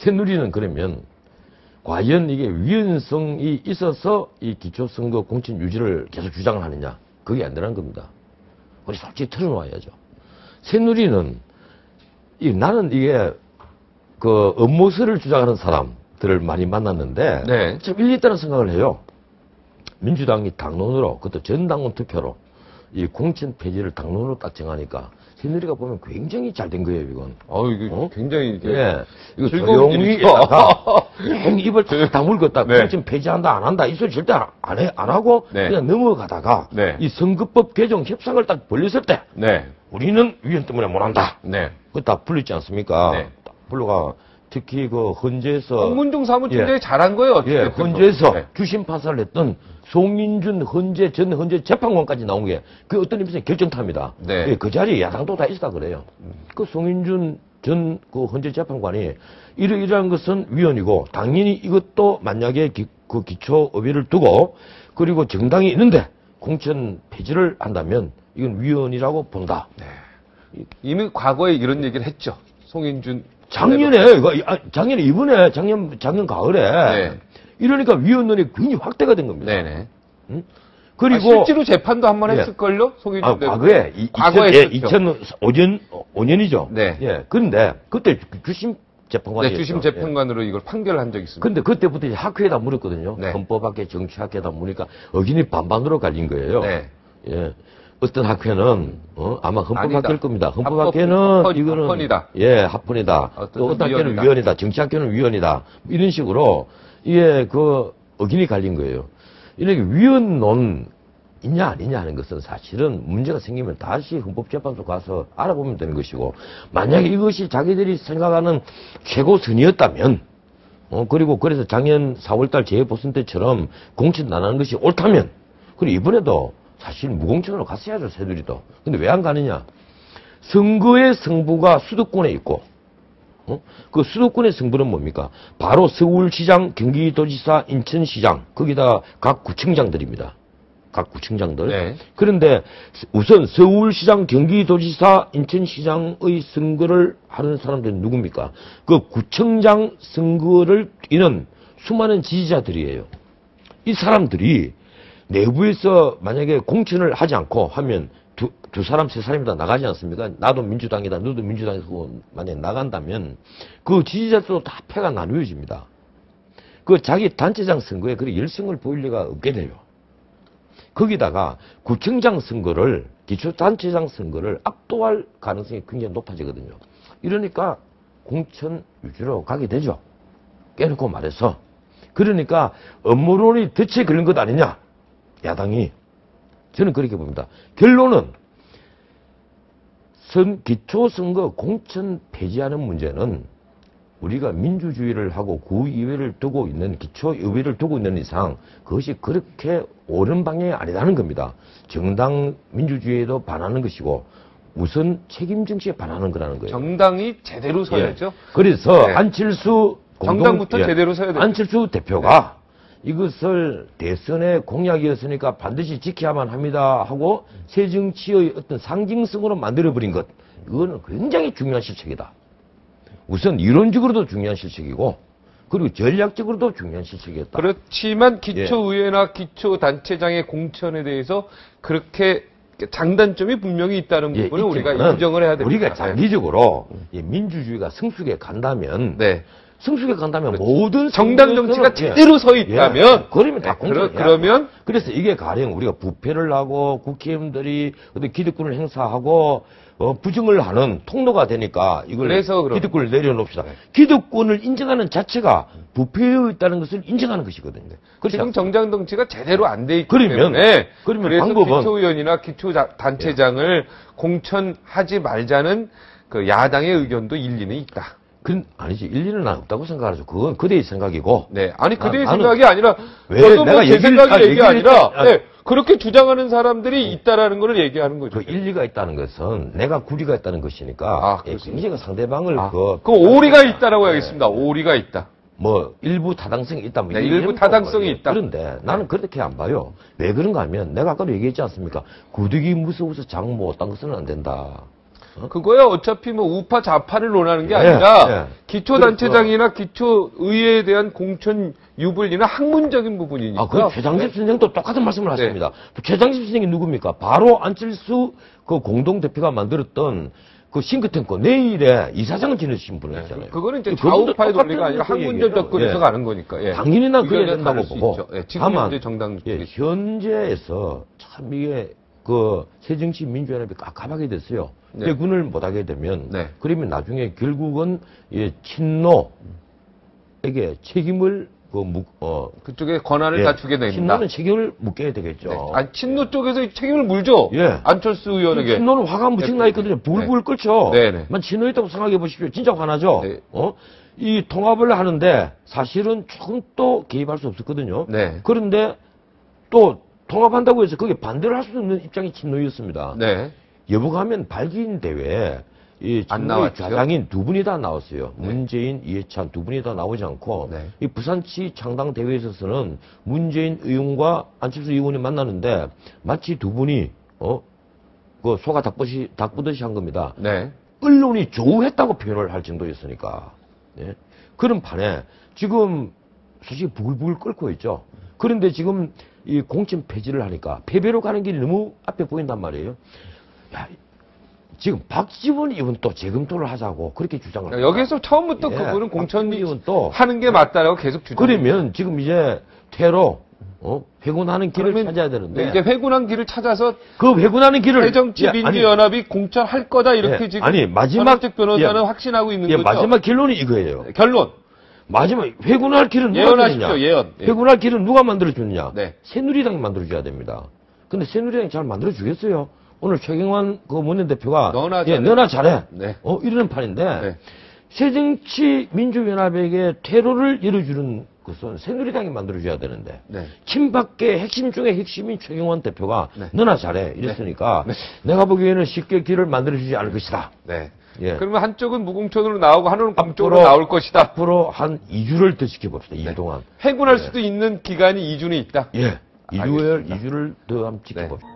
새누리는 그러면 과연 이게 위헌성이 있어서 이 기초선거 공천 유지를 계속 주장을 하느냐? 그게 안 되는 겁니다. 우리 솔직히 털어놔야죠. 새누리는 나는 이게 그 업무설을 주장하는 사람들을 많이 만났는데 네. 좀 일리 있다는 생각을 해요. 민주당이 당론으로 그것도 전당원 투표로 이 공천 폐지를 당론으로 딱 정하니까 새누리가 보면 굉장히 잘 된 거예요, 이건. 이거 굉장히 예. 이거 즐거운 조용히 일이죠. 있다가 입을 탁 다물고 딱 네. 공천 폐지한다 안 한다 이 소리 절대 안 하고 네. 그냥 넘어가다가 네. 이 선거법 개정 협상을 딱 벌렸을 때 네. 우리는 위헌 때문에 못 한다. 네. 그거 딱 불렸지 않습니까? 네. 딱 불러가 특히 그 헌재에서 홍문종 사무총장이 예. 잘한 거예요. 어떻게 예, 됐든. 헌재에서 네. 주심 판사를 했던 송인준 전 헌재 재판관까지 나온 게 그 어떤 의미에서 결정타입니다. 네. 예, 그 자리에 야당도 다 있었다 그래요. 그 송인준 전 그 헌재 재판관이 이러이러한 것은 위헌이고 당연히 이것도 만약에 그 기초의회를 두고 그리고 정당이 있는데 공천 폐지를 한다면 이건 위헌이라고 본다. 네. 이미 과거에 이런 얘기를 했죠. 송인준 작년에 작년에 이번에 작년 가을에 네. 이러니까 위헌론이 굉장히 확대가 된 겁니다. 네네. 응? 그리고 실제로 재판도 한 번 예. 했을걸요? 송인준 과거에 과거에 2005년이죠. 네. 예. 그런데 그때 주심 재판관이 네, 주심 재판관으로 이걸 판결한 적이 있습니다. 근데 그때부터 이제 학회에다 물었거든요. 네. 헌법학회, 정치학회에다 물으니까 의견이 반반으로 갈린 거예요. 네. 예. 어떤 학회는 아마 헌법학회일 아니다. 겁니다. 헌법학회는 이거는 합헌이다. 예, 합헌이다. 또 어떤 학회는 위헌이다. 위헌이다. 정치학회는 위헌이다. 이런 식으로 이게 그 의견이 갈린 거예요. 이렇게 위헌론 있냐 아니냐 하는 것은 사실은 문제가 생기면 다시 헌법재판소 가서 알아보면 되는 것이고 만약에 이것이 자기들이 생각하는 최고선이었다면 그리고 그래서 작년 4월달 재보선 때처럼 공천 안 하는 것이 옳다면 그리고 이번에도 사실 무공천으로 갔어야죠 새누리도. 근데 왜 안 가느냐? 선거의 승부가 수도권에 있고 그 수도권의 승부는 뭡니까? 바로 서울시장, 경기도지사, 인천시장 거기다 각 구청장들입니다. 각 구청장들. 네. 그런데 우선 서울시장, 경기도지사, 인천시장의 선거를 하는 사람들은 누굽니까? 그 구청장 선거를 뛰는 수많은 지지자들이에요. 이 사람들이 내부에서 만약에 공천을 하지 않고 하면 두 사람, 세 사람이 다 나가지 않습니까? 나도 민주당이다, 너도 민주당에서 만약에 나간다면 그 지지자들도 다 패가 나누어집니다. 그 자기 단체장 선거에 그렇게 열성을 보일 리가 없게 돼요. 거기다가 구청장 선거를, 기초단체장 선거를 압도할 가능성이 굉장히 높아지거든요. 이러니까 공천 위주로 가게 되죠. 깨놓고 말해서. 그러니까 업무론이 덫에 걸린 것 아니냐? 야당이. 저는 그렇게 봅니다. 결론은 기초선거 공천 폐지하는 문제는 우리가 민주주의를 하고 구의회를 두고 있는 기초의회를 두고 있는 이상 그것이 그렇게 옳은 방향이 아니라는 겁니다. 정당 민주주의에도 반하는 것이고 우선 책임정치에 반하는 거라는 거예요. 정당이 제대로 서야죠. 예. 그래서 네. 안철수 정당부터 제대로 서야 됩니다. 안철수 대표가 이것을 대선의 공약이었으니까 반드시 지켜야만 합니다 하고 새정치의 어떤 상징성으로 만들어버린 것 이거는 굉장히 중요한 실책이다. 우선 이론적으로도 중요한 실책이고 그리고 전략적으로도 중요한 실책이었다. 그렇지만 기초의회나 기초단체장의 공천에 대해서 그렇게 장단점이 분명히 있다는 부분을 우리가 인정을 해야 됩니다. 우리가 장기적으로 민주주의가 성숙해 간다면 성숙해 간다면 그렇죠. 모든 정당 정치가 제대로 서 있다면 그러면 다 공천해야 그러면 그래서 이게 가령 우리가 부패를 하고 국회의원들이 어떤 기득권을 행사하고 부정을 하는 통로가 되니까 이걸 기득권을 내려놓읍시다. 기득권을 인정하는 자체가 부패에 있다는 것을 인정하는 것이거든요. 지금 정당 정치가 제대로 안 돼 있기 그러면 때문에 그래서 방법은 기초의원이나 기초단체장을 공천하지 말자는 그 야당의 의견도 일리는 있다. 아니지. 일리는 난 없다고 생각하죠. 그건 그대의 생각이고. 네. 아니, 그대의 생각이 아니라, 왜 저도 내가 제 생각이 얘기 아니라, 네. 그렇게 주장하는 사람들이 있다라는 걸 얘기하는 거죠. 그 일리가 있다는 것은 내가 구리가 있다는 것이니까. 굉장히 상대방을 그럼 오리가 있다라고 하겠습니다. 오리가 있다. 뭐, 일부 타당성이 있다. 뭐 일부 타당성이 있다. 그런데 나는 그렇게 안 봐요. 왜 그런가 하면 내가 아까도 얘기했지 않습니까? 구득이 무서워서 장 못 딴 것은 안 된다. 그거야 어차피 뭐 우파 좌파를 논하는 게 예, 아니라 예. 기초단체장이나 기초의회에 대한 공천 유불리는 학문적인 부분이니까. 그 최장집 선생도 똑같은 말씀을 하십니다. 최장집 선생이 누굽니까? 바로 안철수 그 공동대표가 만들었던 그 싱크탱크 내일에 이사장을 지내신 분이었잖아요. 그거는 이제 좌우파의 논리가 아니라 학문적 접근에서 가는 거니까. 예. 당연히 난 그래야 된다고 보고. 지금 현재 정당 현재에서 참 이게 그 새정치민주연합이 깝깝하게 됐어요. 대군을 못하게 되면 그러면 나중에 결국은 친노에게 책임을 그쪽에 권한을 다 주게 됩니다. 친노는 책임을 묻게 되겠죠. 아니, 친노 쪽에서 책임을 물죠. 안철수 의원에게. 친노는 화가 무척 나 있거든요. 불불 끓죠. 만 친노였다고 생각해 보십시오. 진짜 화나죠. 이 통합을 하는데 사실은 조금 또 개입할 수 없었거든요. 그런데 또 통합한다고 해서 거기에 반대를 할 수 없는 입장이 친노였습니다. 여부가 하면 발기인 대회에 이 친노의 좌장인 두 분이 다 나왔어요. 문재인, 이해찬 두 분이 다 나오지 않고 이 부산시 창당 대회에 있어서는 문재인 의원과 안철수 의원이 만나는데 마치 두 분이 그 소가 닭부듯이 한 겁니다. 언론이 조우했다고 표현을 할 정도였으니까. 그런 판에 지금 솔직히 부글부글 끓고 있죠. 그런데 지금 이 공천 폐지를 하니까 패배로 가는 길이 너무 앞에 보인단 말이에요. 야, 지금 박지원 의원 또 재검토를 하자고 그렇게 주장을 합니다. 여기서 처음부터 그분은 공천이 하는 게 맞다라고 계속 주장. 그러면 지금 이제 퇴로 회군하는 길을 찾아야 되는데 이제 회군한 길을 찾아서 그 회군하는 길을 새정치민주연합이 공천할 거다 이렇게 지금 마지막 변호사는 확신하고 있는 거죠. 마지막 결론이 이거예요. 결론. 마지막 회군할 길은 누가 예언하십시오. 예언. 회군할 길은 누가 만들어주느냐? 새누리당이 만들어줘야 됩니다. 근데 새누리당이 잘 만들어주겠어요? 오늘 최경환 그 원내대표가 너나 잘해. 이러는 판인데 새정치민주연합에게 퇴로를 열어주는 것은 새누리당이 만들어줘야 되는데 친박계 핵심 중에 핵심인 최경환 대표가 너나 잘해 이랬으니까 내가 보기에는 쉽게 길을 만들어주지 않을 것이다. 그러면 한쪽은 무공천으로 나오고 하나는 공천으로 나올 것이다. 앞으로 한 2주를 더 지켜봅시다. 2주 동안. 회군할 수도 있는 기간이 2주는 있다. 2주를 더 한번 지켜봅시다.